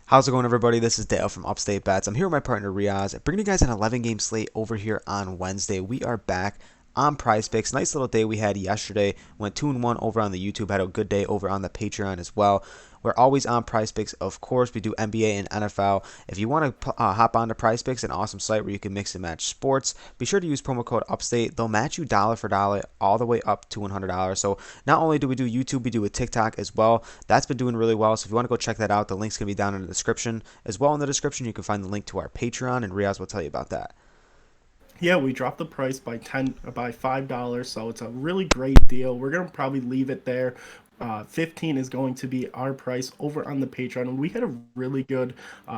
How's it going, everybody? This is Dale from Upstate Bets. I'm here with my partner Reoz, bringing you guys an 11-game slate over here on Wednesday. We are back on Prize Picks. Nice little day we had yesterday. Went 2-1 over on the YouTube. Had a good day over on the Patreon as well. We're always on Prize Picks, of course. We do NBA and NFL. If you want to hop on to Prize Picks, an awesome site where you can mix and match sports, be sure to use promo code Upstate. They'll match you dollar for dollar all the way up to $100. So not only do we do YouTube, we do a TikTok as well. That's been doing really well. So if you want to go check that out, the link's going to be down in the description. As well in the description, you can find the link to our Patreon, and Riaz will tell you about that. Yeah, we dropped the price by $5, so it's a really great deal. We're gonna probably leave it there. 15 is going to be our price over on the Patreon. We had a really good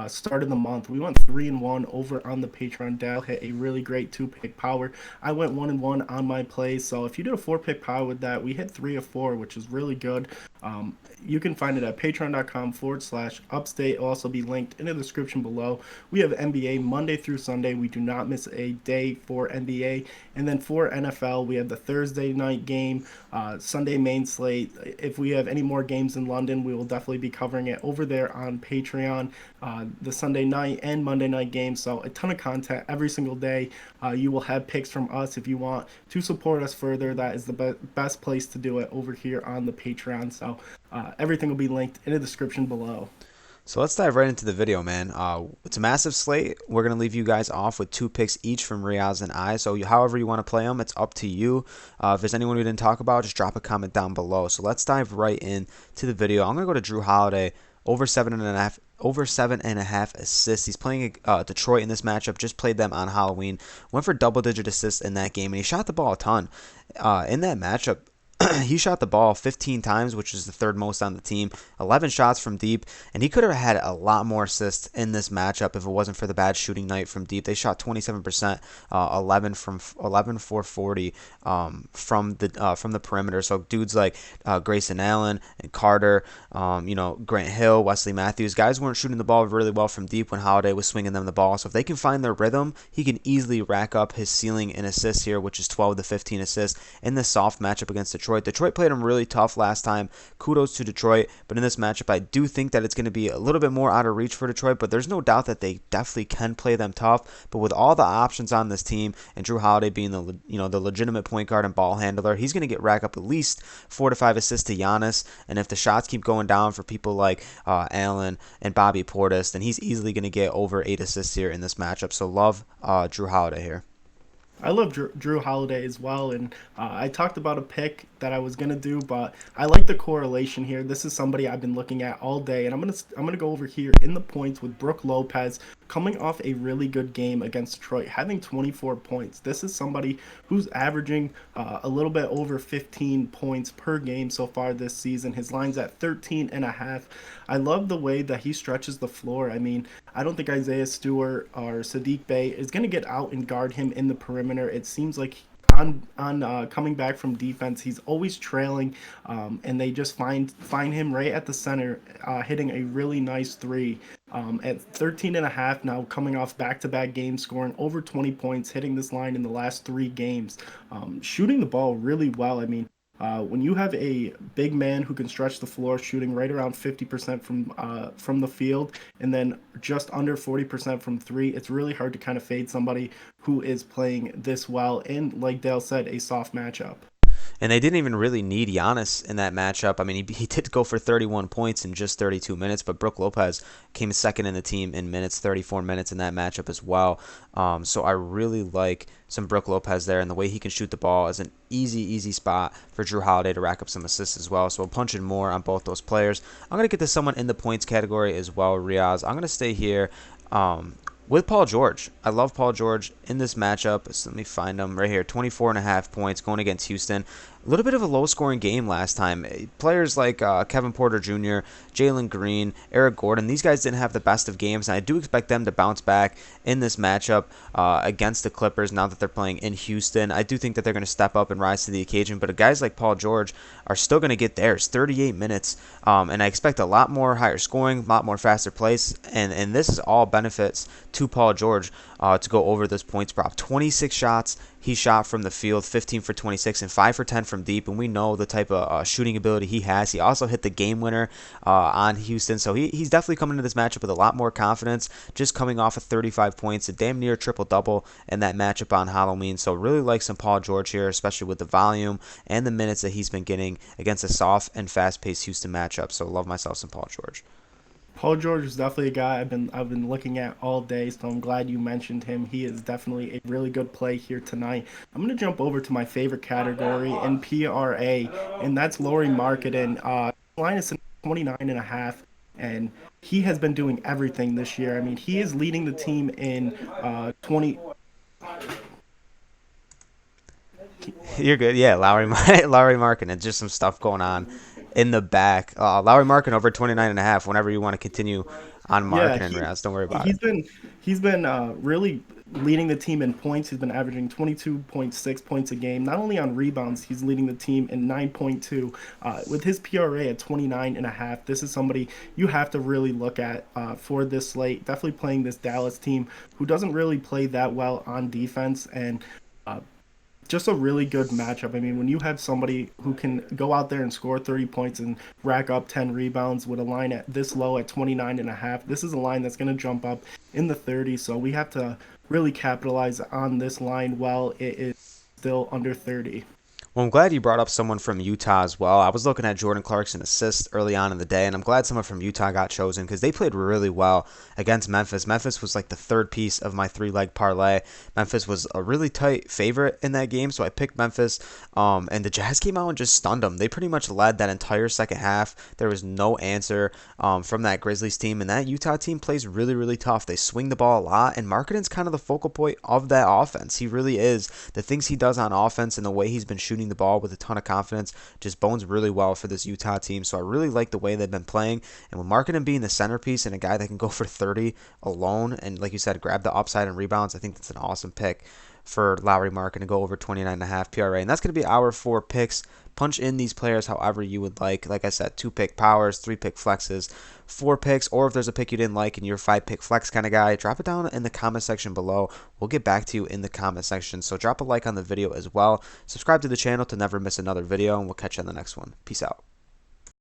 start of the month. We went 3-1 over on the Patreon. Dal hit a really great 2-pick power. I went 1-1 on my plays. So if you did a 4-pick power with that, we hit 3 of 4, which is really good. You can find it at patreon.com/upstate. It'll also be linked in the description below. We have NBA Monday through Sunday. We do not miss a day for NBA. And then for NFL, we have the Thursday night game, Sunday main slate. If we have any more games in London, we will definitely be covering it over there on Patreon. The Sunday night and Monday night games. So a ton of content every single day. You will have picks from us if you want to support us further. That is the best place to do it over here on the Patreon. So everything will be linked in the description below. So let's dive right into the video, man. It's a massive slate. We're going to leave you guys off with 2 picks each from Riaz and I. So however you want to play them, it's up to you. If there's anyone we didn't talk about, just drop a comment down below. So let's dive right into the video. I'm going to go to Jrue Holiday, over 7.5 assists. He's playing Detroit in this matchup. Just played them on Halloween. Went for double-digit assists in that game, and he shot the ball a ton. In that matchup, he shot the ball 15 times, which is the third most on the team, 11 shots from deep, and he could have had a lot more assists in this matchup if it wasn't for the bad shooting night from deep. They shot 27%, 11 for 40 from the perimeter. So dudes like Grayson Allen and Carter, Grant Hill, Wesley Matthews, guys weren't shooting the ball really well from deep when Holiday was swinging them the ball. So if they can find their rhythm, he can easily rack up his ceiling in assists here, which is 12 to 15 assists in this soft matchup against Detroit. Detroit played him really tough last time. Kudos to Detroit. But in this matchup, I do think that it's going to be a little bit more out of reach for Detroit. But there's no doubt that they definitely can play them tough. But with all the options on this team, and Jrue Holiday being the legitimate point guard and ball handler, he's going to rack up at least 4 to 5 assists to Giannis. And if the shots keep going down for people like Allen and Bobby Portis, then he's easily going to get over 8 assists here in this matchup. So love Jrue Holiday here. I love Jrue Holiday as well, and I talked about a pick that I was gonna do, but I like the correlation here. This is somebody I've been looking at all day, and I'm gonna go over here in the points with Brook Lopez coming off a really good game against Detroit, having 24 points. This is somebody who's averaging a little bit over 15 points per game so far this season. His line's at 13.5. I love the way that he stretches the floor. I mean, I don't think Isaiah Stewart or Sadiq Bey is going to get out and guard him in the perimeter. It seems like on coming back from defense, he's always trailing, and they just find him right at the center, hitting a really nice 3 at 13.5 now, coming off back-to-back games, scoring over 20 points, hitting this line in the last 3 games, shooting the ball really well. I mean, when you have a big man who can stretch the floor, shooting right around 50% from the field, and then just under 40% from 3, it's really hard to kind of fade somebody who is playing this well. And like Dale said, a soft matchup. And they didn't even really need Giannis in that matchup. I mean, he did go for 31 points in just 32 minutes, but Brook Lopez came second in the team in minutes, 34 minutes in that matchup as well. So I really like some Brook Lopez there, and the way he can shoot the ball is an easy spot for Jrue Holiday to rack up some assists as well. So we'll punch in more on both those players. I'm going to get to someone in the points category as well, Riaz. I'm going to stay here with Paul George. I love Paul George in this matchup. So let me find him right here. 24.5 points going against Houston. A little bit of a low-scoring game last time. Players like Kevin Porter Jr., Jalen Green, Eric Gordon, these guys didn't have the best of games, and I do expect them to bounce back in this matchup against the Clippers now that they're playing in Houston. I do think that they're going to step up and rise to the occasion, but guys like Paul George are still going to get theirs, 38 minutes, and I expect a lot more higher scoring, a lot more faster plays, and this is all benefits to Paul George to go over this points prop. 26 shots he shot from the field, 15 for 26, and 5 for 10 from deep, and we know the type of shooting ability he has. He also hit the game winner on Houston, so he's definitely coming into this matchup with a lot more confidence, just coming off of 35 points, a damn near triple-double in that matchup on Halloween. So really like some Paul George here, especially with the volume and the minutes that he's been getting against a soft and fast-paced Houston matchup. So love myself some Paul George. Paul George is definitely a guy I've been looking at all day, so I'm glad you mentioned him. He is definitely a really good play here tonight. I'm gonna jump over to my favorite category in PRA, and that's Lauri Markkanen. Line is 29.5, and he has been doing everything this year. I mean, he is leading the team in 20. You're good. Yeah, Lauri Markkanen. Just some stuff going on in the back. Lauri Markkanen over 29.5. Whenever you want to continue on Yeah, Markkanen, Reoz, don't worry about it. he's been really leading the team in points. He's been averaging 22.6 points a game. Not only on rebounds, he's leading the team in 9.2. With his PRA at 29.5, this is somebody you have to really look at for this slate. Definitely playing this Dallas team who doesn't really play that well on defense, and uh, just a really good matchup. I mean, when you have somebody who can go out there and score 30 points and rack up 10 rebounds with a line at this low at 29.5, this is a line that's going to jump up in the 30s. So we have to really capitalize on this line while it is still under 30. Well, I'm glad you brought up someone from Utah as well. I was looking at Jordan Clarkson assists early on in the day, and I'm glad someone from Utah got chosen because they played really well against Memphis. Memphis was like the third piece of my three-leg parlay. Memphis was a really tight favorite in that game, so I picked Memphis, and the Jazz came out and just stunned them. They pretty much led that entire second half. There was no answer from that Grizzlies team, and that Utah team plays really, really tough. They swing the ball a lot, and Markkanen's kind of the focal point of that offense. He really is. The things he does on offense and the way he's been shooting the ball with a ton of confidence just bones really well for this Utah team. So I really like the way they've been playing. And with Markkanen being the centerpiece and a guy that can go for 30 alone and, like you said, grab the upside and rebounds, I think that's an awesome pick for Lauri Markkanen to go over 29.5 PRA. And that's going to be our 4 picks. Punch in these players however you would like. Like I said, 2-pick powers, 3-pick flexes, 4 picks, or if there's a pick you didn't like and you're a 5-pick flex kind of guy, drop it down in the comment section below. We'll get back to you in the comment section. So drop a like on the video as well. Subscribe to the channel to never miss another video, and we'll catch you on the next one. Peace out.